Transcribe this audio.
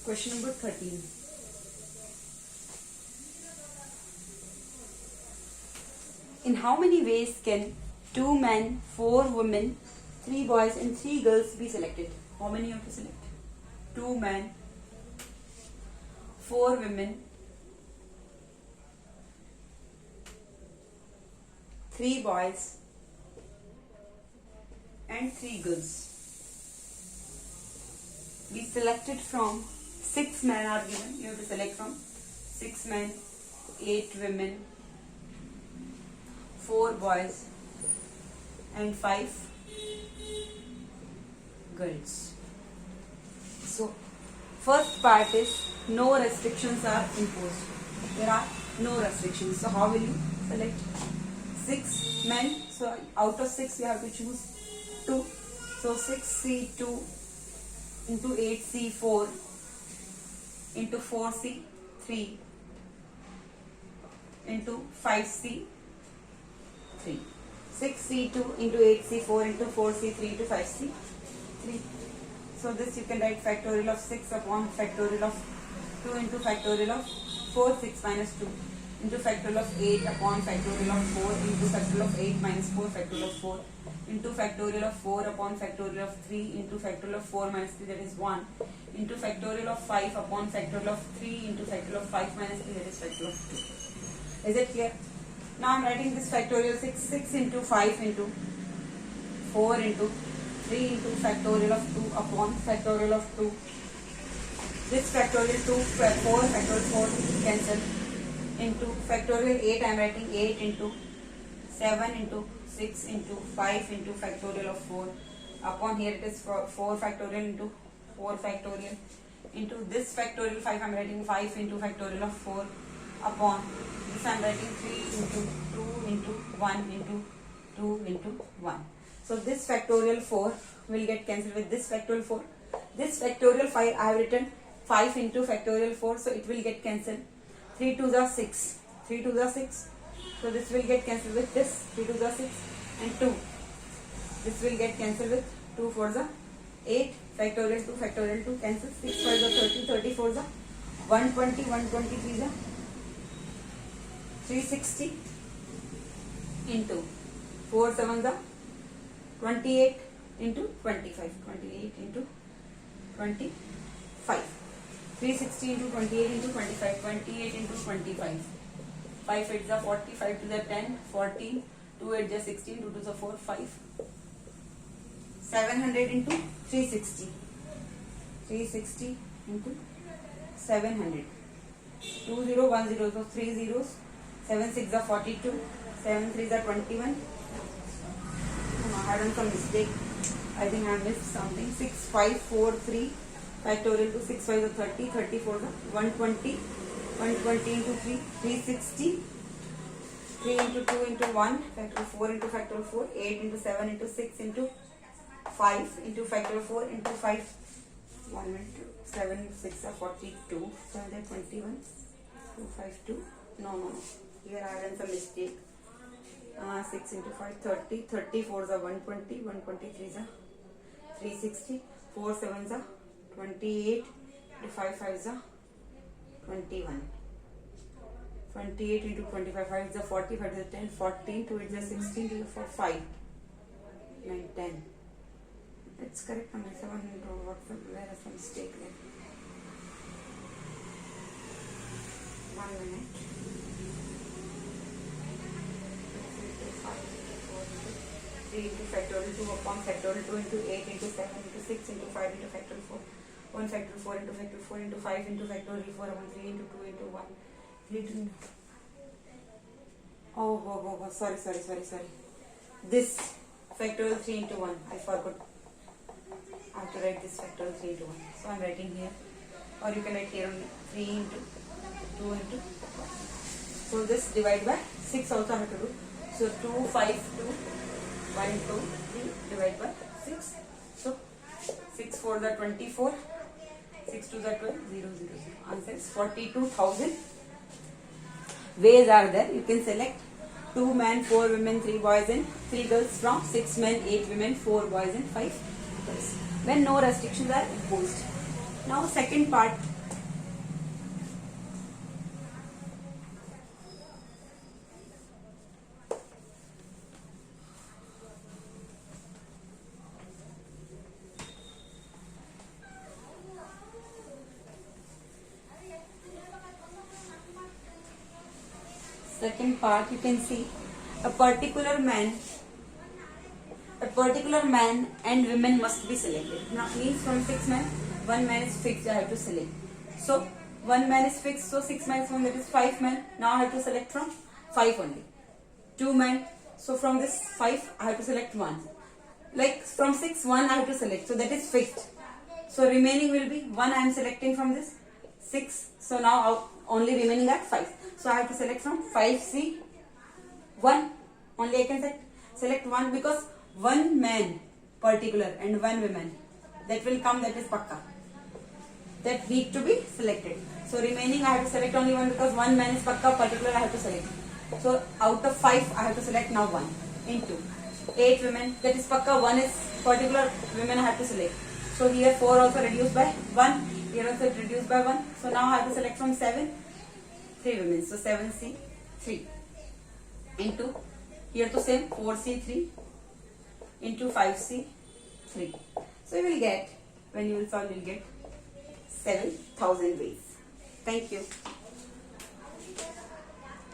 Question number 13. In how many ways can 2 men, 4 women, 3 boys and 3 girls be selected? How many you have to select? 2 men, 4 women, 3 boys and 3 girls. Be selected from 6 men are given. You have to select from 6 men, 8 women, 4 boys and 5 girls. So, first part is no restrictions are imposed. There are no restrictions. So, how will you select? 6 men. So, out of 6 you have to choose 2. So, 6C2 into 8C4 into 4C3 into 5C3. 6C2 into 8C4 into 4C3 into 5C3. So this you can write factorial of 6 upon factorial of 2 into factorial of 4, 6 minus 2 into factorial of 8 upon factorial of 4 into factorial of 8 minus 4 factorial of 4 into factorial of 4 upon factorial of 3 into factorial of 4 minus 3, that is 1, into factorial of 5 upon factorial of 3 into factorial of 5 minus 3, that is factorial of 2. Is it clear? Now I am writing this factorial 6 into 5 into 4 into 3 into factorial of 2 upon factorial of 2. This factorial 2, 4, factorial 4 cancel. Into factorial 8, I am writing 8 into 7 into 6 into 5 into factorial of 4 upon here it is 4 factorial into 4 factorial into this factorial 5, I am writing 5 into factorial of 4 upon this I am writing 3 into 2 into 1 into 2 into 1. So this factorial 4 will get cancelled with this factorial 4. This factorial 5 I have written 5 into factorial 4, so it will get cancelled. 3 2s are 6. 3 2s are 6. So this will get cancelled with this. 3 2s are 6 and 2. This will get cancelled with 2 4s are 8. Factorial 2 factorial 2 cancel. 6 5s are 30. 34s are 120. 123s are 360 into 4 7s are 28 into 25. 28 into 25. 360 into 28 into 25. 28 into 25. 5 8s are 40. 5 2s are 10. 14. 2 8s are 16. 2 2s are 4. 5. 700 into 360. 360 into 700. 2 0 1 0. So 3 zeros. 7 6 are 42. 7 3s are 21. I have done some mistake. I think I missed something. 6 5 4 3 factorial to 6 5 are 30. 34 are 120. 120 into 3 360. 3 into 2 into 1 factorial 4 into factorial 4. 8 into 7 into 6 into 5 into factorial 4 into 5. 1 into 7 6 are 42. 7 are 21. 2 5 2. No. Here I have done some mistake. 6 into 5 30. 34s are 120. 123s are 360. 4 7s are 28. 5 5s are 21. 28 into 25. 5 is a 40. 5 is a 10. 14. 2 is a 16. 2 is a 4. 5. 9 10. It's correct number. 7 where is the mistake there? 1 minute. 3 into factorial 2 upon factorial 2 into 8 into 7 into 6 into 5 into factorial 4. 1 factorial 4 into factorial 4 into 5 into factorial 4 upon 3 into 2 into 1. 3 into oh, sorry. This factorial 3 into 1. I forgot. I have to write this factorial 3 into 1. So I am writing here. Or you can write here only 3 into 2 into 1. So this divide by 6 also I have to do. So 2 5 2 1 2 3 divide by 6. So 6 4 are 24. 6 2 are 12. 0 0 0. Answer is 42,000. Ways are there. You can select 2 men, 4 women, 3 boys and 3 girls from 6 men, 8 women, 4 boys and 5 girls when no restrictions are imposed. Now second part, second part, you can see a particular man and women must be selected. Now means from 6 men, 1 man is fixed, I have to select. So 1 man is fixed, so 6 men from that is 5 men. Now I have to select from 5 only. 2 men, so from this 5 I have to select 1. Like from 6, 1 I have to select, so that is fixed. So remaining will be 1 I am selecting from this 6. So now only remaining at 5. So I have to select from 5C 1. Only I can select 1 because 1 man particular and 1 woman, that will come, that is pakka. That need to be selected. So remaining I have to select only 1 because 1 man is pakka, particular I have to select. So out of 5 I have to select now 1 into 8 women, that is pakka, 1 is particular, women I have to select. So here 4 also reduced by 1, here also reduced by 1. So now I have to select from 7, 3 women. So 7C 3 into, here to same 4C 3 into 5C 3. So you will get, when you will solve, you will get 7,000 ways. Thank you.